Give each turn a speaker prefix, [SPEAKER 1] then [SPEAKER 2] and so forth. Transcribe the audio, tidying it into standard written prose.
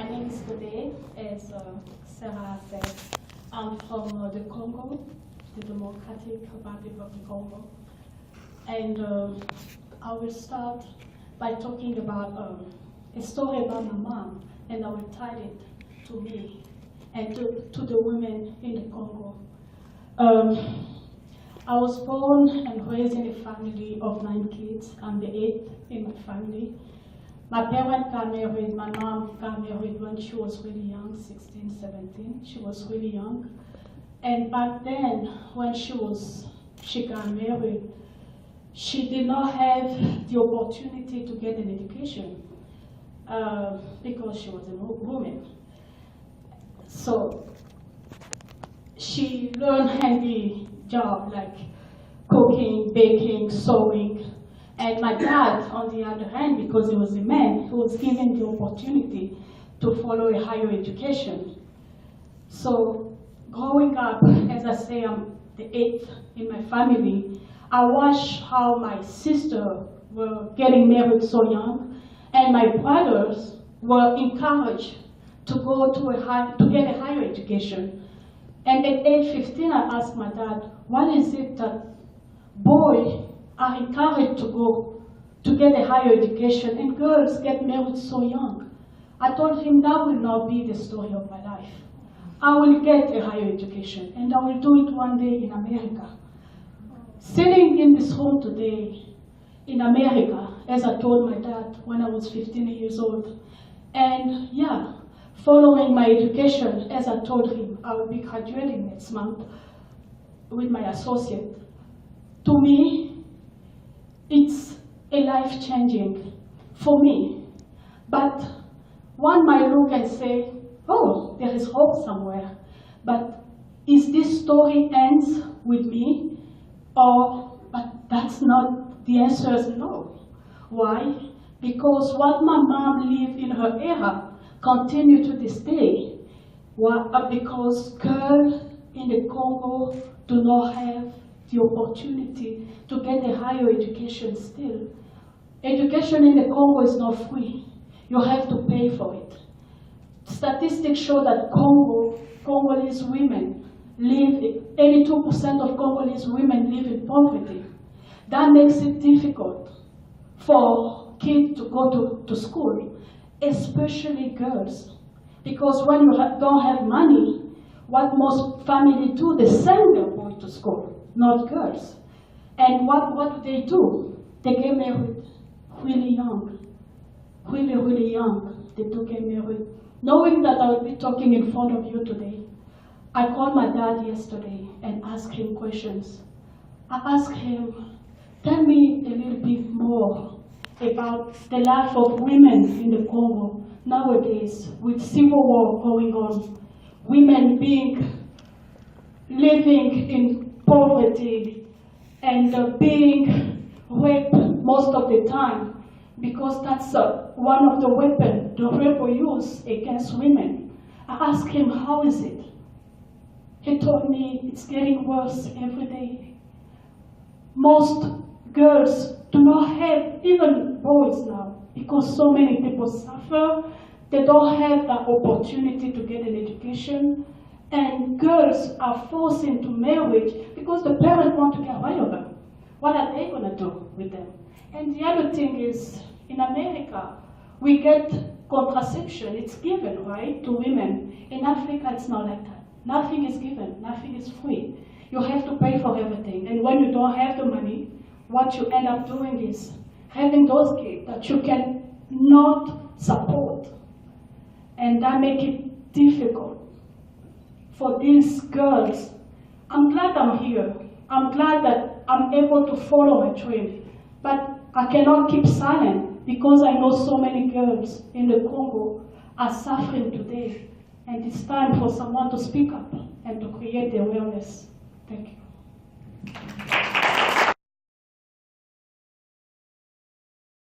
[SPEAKER 1] My name is Godee, as Sarah said. I'm from the Congo, the Democratic Republic of the Congo. And I will start by talking about a story about my mom, and I will tie it to me and to the women in the Congo. I was born and raised in a family of 9 kids. I'm the 8th in my family. My parents got married, my mom got married when she was really young, 16, 17. She was really young. And back then, when she got married, she did not have the opportunity to get an education because she was a woman. So she learned handy job like cooking, baking, sewing. And my dad, on the other hand, because he was a man, he was given the opportunity to follow a higher education. So growing up, as I say, I'm the 8th in my family, I watched how my sisters were getting married so young, and my brothers were encouraged to go to get a higher education. And at age 15, I asked my dad, why is it that boys are encouraged to go to get a higher education and girls get married so young? I told him that will not be the story of my life. I will get a higher education and I will do it one day in America. Sitting in this room today in America, as I told my dad when I was 15 years old, and yeah, following my education, as I told him, I will be graduating next month with my associate. To me, it's a life-changing for me. But one might look and say, oh, there is hope somewhere. But is this story ends with me? But that's not, the answer is no. Why? Because what my mom lived in her era continue to this day. Because girls in the Congo do not have the opportunity to get a higher education still. Education in the Congo is not free. You have to pay for it. Statistics show that Congolese women live, 82% of Congolese women live in poverty. That makes it difficult for kids to go to school, especially girls. Because when you don't have money, what most families do, they send their boys to school, not girls. And what do? They get married really young, really young. They do get married. Knowing that I will be talking in front of you today, I called my dad yesterday and asked him questions. I asked him, tell me a little bit more about the life of women in the Congo nowadays with civil war going on. Women living in poverty and being raped most of the time, because that's one of the weapons the rebel use against women. I asked him, how is it? He told me it's getting worse every day. Most girls do not have, even boys now, because so many people suffer, they don't have that opportunity to get an education, and girls are forced into marriage because the parents want to get rid of them. What are they going to do with them? And the other thing is, in America, we get contraception. It's given, right, to women. In Africa, it's not like that. Nothing is given. Nothing is free. You have to pay for everything. And when you don't have the money, what you end up doing is having those kids that you can not support. And that makes it difficult for these girls. I'm glad I'm here. I'm glad that I'm able to follow my dream. But I cannot keep silent because I know so many girls in the Congo are suffering today. And it's time for someone to speak up and to create the awareness. Thank you.